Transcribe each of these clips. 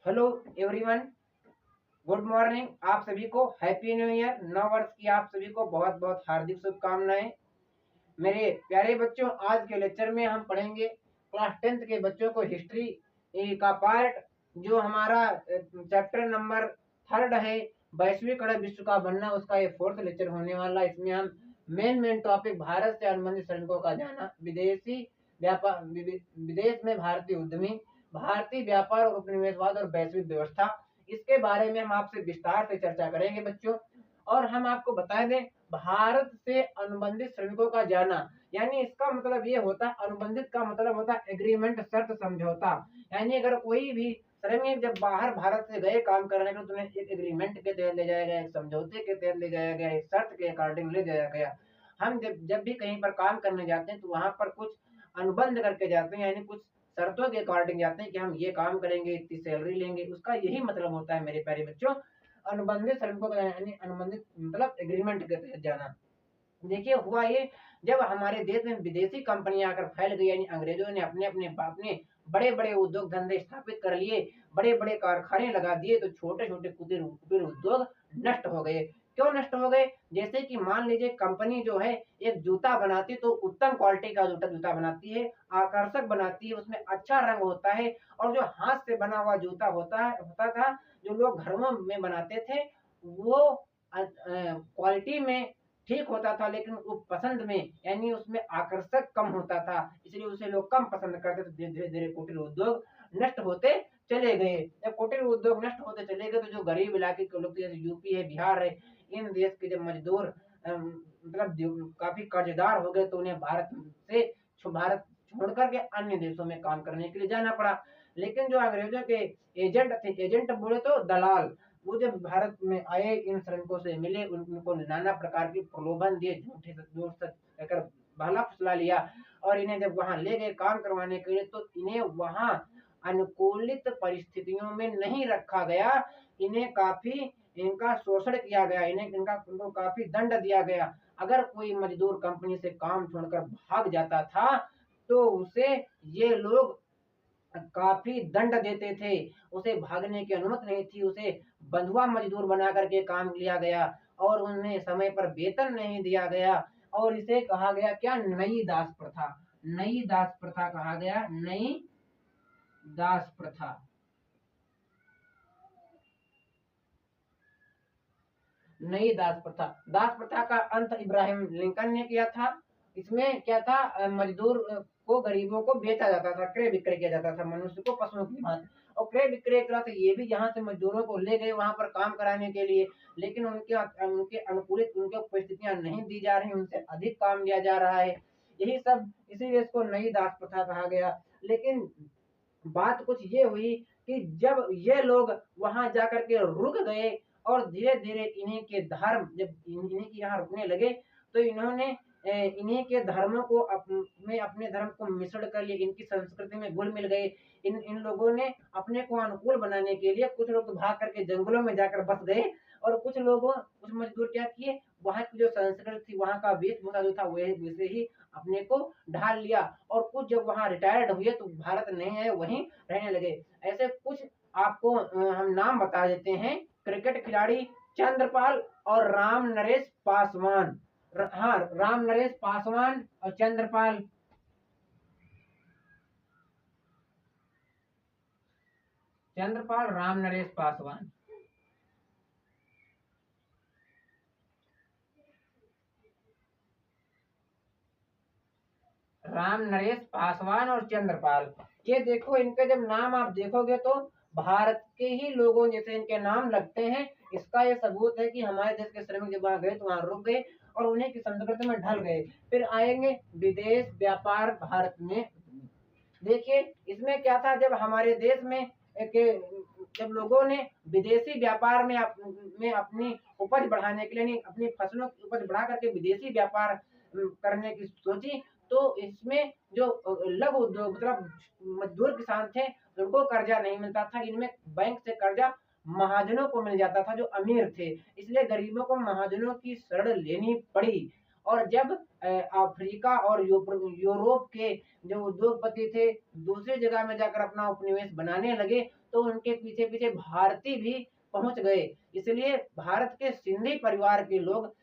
Hello everyone, good morning. आप सभी को हैप्पी न्यू ईयर। नव वर्ष की आप सभी को बहुत बहुत हार्दिक शुभकामनाएं। मेरे प्यारे बच्चों, आज के लेक्चर में हम पढ़ेंगे क्लास 10th के बच्चों को हिस्ट्री का पार्ट, जो हमारा चैप्टर नंबर 3 है, वैश्विक अरब विश्व का बनना। उसका ये 4th लेक्चर होने वाला है। इसमें हम मेन टॉपिक भारत से अनुबंधित श्रमिकों का जाना, विदेशी व्यापार, विदेश में भारतीय उद्यमी, भारतीय व्यापार और उपनिवेशवाद और वैश्विक व्यवस्था, इसके बारे में हम आपसे विस्तार से चर्चा करेंगे बच्चों। और हम आपको बता दें, भारत से अनुबंधित श्रमिकों का जाना, यानी इसका मतलब ये होता है, अनुबंधित का मतलब होता है एग्रीमेंट, शर्त, समझौता। यानी अगर कोई भी श्रमिक जब बाहर भारत से गए काम करने के लिए, तो उन्हें एक एग्रीमेंट के तहत ले जाया गया, एक समझौते के तहत ले जाया गया, एक शर्त के अकॉर्डिंग ले जाया गया। हम जब भी कहीं पर काम करने जाते हैं तो वहां पर कुछ अनुबंध करके जाते हैं, यानी कुछ शर्तों के अकॉर्डिंग जाते हैं कि हम ये काम करेंगे, इतनी सैलरी लेंगे। उसका यही मतलब होता है मेरे प्यारे बच्चों, अनुबंधित श्रमिकों का यानी अनुबंधित मतलब एग्रीमेंट के तहत जाना। देखिए हुआ ये, जब हमारे देश में विदेशी कंपनियां आकर फैल गई, यानी अंग्रेजों ने अपने अपने अपने बड़े बड़े उद्योग धंधे स्थापित कर लिए, बड़े बड़े कारखाने लगा दिए, तो छोटे छोटे कुटीर उद्योग नष्ट हो गए। क्यों नष्ट हो गए? जैसे कि मान लीजिए कंपनी जो है एक जूता बनाती, तो उत्तम क्वालिटी का जूता बनाती है, आकर्षक बनाती है, उसमें अच्छा रंग होता है, और जो हाथ से बना हुआ जूता होता था, जो लोग घरों में बनाते थे, वो क्वालिटी में ठीक होता था, लेकिन वो पसंद में यानी उसमें आकर्षक कम होता था, इसलिए उसे लोग कम पसंद करते थे। धीरे धीरे कुटीर उद्योग नष्ट होते चले गए। जब कुटीर उद्योग नष्ट होते चले गए, तो जो गरीब इलाके के लोग, जैसे यूपी है, बिहार है, इन देश के जब मजदूर मतलब काफी कर्जदार हो गए, तो उन्हें भारत छोड़ करके अन्य देशों में काम करने के लिए जाना पड़ा। लेकिन जो अंग्रेजों के एजेंट थे, एजेंट बोले तो दलाल, वो जब भारत में आए, इन श्रमिकों से मिले, उनको नाना प्रकार की प्रलोभन दिए, झूठे जोर से कहकर बहला फुसला लिया, और इन्हें जब वहां ले गए काम करवाने के लिए, तो इन्हें वहां अनुकूलित परिस्थितियों में नहीं रखा गया। इन्हें काफी इनका शोषण किया गया, इनको काफी दंड दिया गया। अगर कोई मजदूर कंपनी से काम छोड़कर भाग जाता था, तो उसे ये लोग काफी दंड देते थे। उसे भागने की अनुमति नहीं थी, उसे बंधुआ मजदूर बना करके काम लिया गया, और उन्हें समय पर वेतन नहीं दिया गया, और इसे कहा गया क्या? नई दास प्रथा। नई दास प्रथा कहा गया, नई दास प्रथा। नई दास प्रथा। दास प्रथा का अंत इब्राहिम लिंकन ने किया था। इसमें क्या था? मजदूर को, गरीबों को बेचा जाता था, क्रय विक्रय किया जाता था, मनुष्य को पशुओं की भांति। और क्रय विक्रय तरह से ये भी यहाँ से मजदूरों को ले गए वहां पर काम कराने के लिए, लेकिन उनके अनुकूलित उनके परिस्थितियां नहीं दी जा रही, उनसे अधिक काम लिया जा रहा है। यही सब, इसीलिए इसको नई दास प्रथा कहा गया। लेकिन बात कुछ ये हुई कि जब ये लोग वहां जाकर के रुक गए, और धीरे धीरे इन्हीं के धर्म जब इन्हीं के यहाँ रुकने लगे, तो इन्होंने इन्हीं के धर्मों को में अपने धर्म को मिश्रण कर लिया, इनकी संस्कृति में घुल मिल गए। इन लोगों ने अपने को अनुकूल बनाने के लिए, कुछ लोग तो भाग करके जंगलों में जाकर बस गए, और कुछ मजदूर क्या किए, वहां की जो संस्कृति थी, वहां का वेशभूषा जो था, वैसे ही अपने को ढाल लिया। और कुछ जब वहां रिटायर्ड हुए, तो भारत नहीं आए, वहीं रहने लगे। ऐसे कुछ आपको हम नाम बता देते हैं। क्रिकेट खिलाड़ी चंद्रपाल और राम नरेश पासवान। हाँ, राम नरेश पासवान और चंद्रपाल राम नरेश पासवान। राम नरेश पासवान और चंद्रपाल, ये देखो, इनके जब नाम आप देखोगे, तो भारत के ही लोगों जैसे इनके नाम लगते हैं। इसका ये सबूत है कि हमारे देश के श्रमिक जब वहां गए, तो वहां रुक गए, और उन्हीं की संस्कृति में ढल गए। फिर आएंगे विदेश व्यापार भारत में। देखिए इसमें क्या था, जब हमारे देश में जब लोगों ने विदेशी व्यापार में अपनी उपज बढ़ाने के लिए, अपनी फसलों की उपज बढ़ा करके विदेशी व्यापार करने की सोची, तो इसमें जो लघु उद्योग मतलब मजदूर किसान थे, उनको कर्जा नहीं मिलता था। इनमें बैंक से कर्जा महाजनों को मिल जाता था, जो अमीर थे। इसलिए गरीबों को महाजनों की शरण लेनी पड़ी, और जब अफ्रीका और यूरोप के जो उद्योगपति थे दूसरी जगह में जाकर अपना उपनिवेश बनाने लगे, तो उनके पीछे पीछे भारतीय भी पहुंच गए। इसलिए भारत के सिंधी परिवार के लोग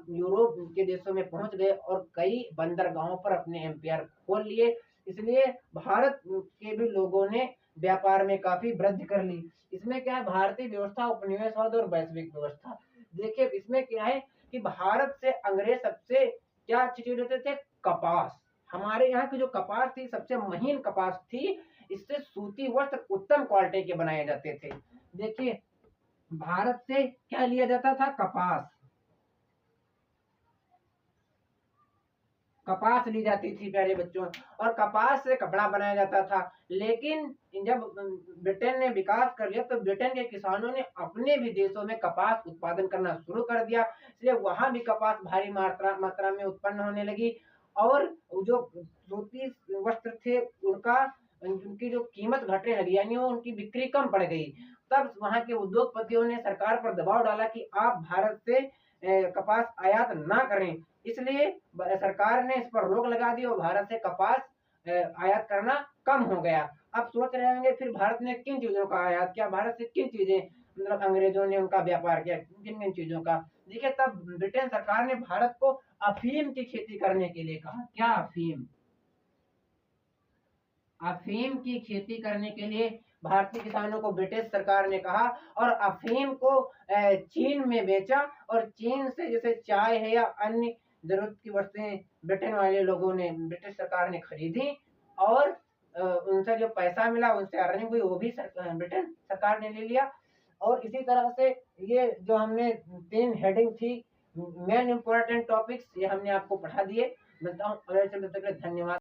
यूरोप के देशों में पहुंच गए और कई बंदरगाहों पर अपने एम्पायर खोल लिए। इसलिए भारत के भी लोगों ने व्यापार में काफी वृद्धि कर ली। इसमें क्या है, भारतीय व्यवस्था, उपनिवेशवाद और वैश्विक व्यवस्था। देखिए इसमें क्या है कि भारत से अंग्रेज सबसे क्या चीजें लेते थे, कपास। हमारे यहाँ की जो कपास थी सबसे महीन कपास थी, इससे सूती वस्त्र उत्तम क्वालिटी के बनाए जाते थे। देखिए भारत से क्या लिया जाता था, कपास, कपास ली जाती थी प्यारे बच्चों, और कपास से कपड़ा बनाया जाता था। लेकिन जब ब्रिटेन ने विकास कर लिया तो ब्रिटेन के किसानों ने अपने भी देशों में कपास उत्पादन करना शुरू कर दिया, इसलिए वहां भी कपास भारी मात्रा में उत्पन्न होने लगी। और जो सूती वस्त्र थे उनका उनकी जो कीमत घटने लगी, यानी वो उनकी बिक्री कम पड़ गई। तब वहां के उद्योगपतियों ने सरकार पर दबाव डाला कि आप भारत से कपास आयात ना करें। इसलिए सरकार ने इस पर रोक लगा दी और भारत से कपास आयात करना कम हो गया। अब सोच रहे होंगे फिर भारत ने किन चीजों का आयात किया, भारत से किन चीजें, मतलब अंग्रेजों ने उनका व्यापार किया किन किन चीजों का। देखिए तब ब्रिटेन सरकार ने भारत को अफीम की खेती करने के लिए कहा। क्या, अफीम, अफीम की खेती करने के लिए भारतीय किसानों को ब्रिटिश सरकार ने कहा, और अफीम को चीन में बेचा, और चीन से जैसे चाय है या अन्य जरूरत की वस्तुएं ब्रिटेन वाले लोगों ने, ब्रिटिश सरकार ने खरीदी, और उनसे जो पैसा मिला, उनसे अर्निंग हुई, वो भी ब्रिटेन सरकार ने ले लिया। और इसी तरह से ये जो हमने 3 हेडिंग थी, मेन इंपॉर्टेंट टॉपिक्स, ये हमने आपको पढ़ा दिए। मिलता हूँ अगले, धन्यवाद।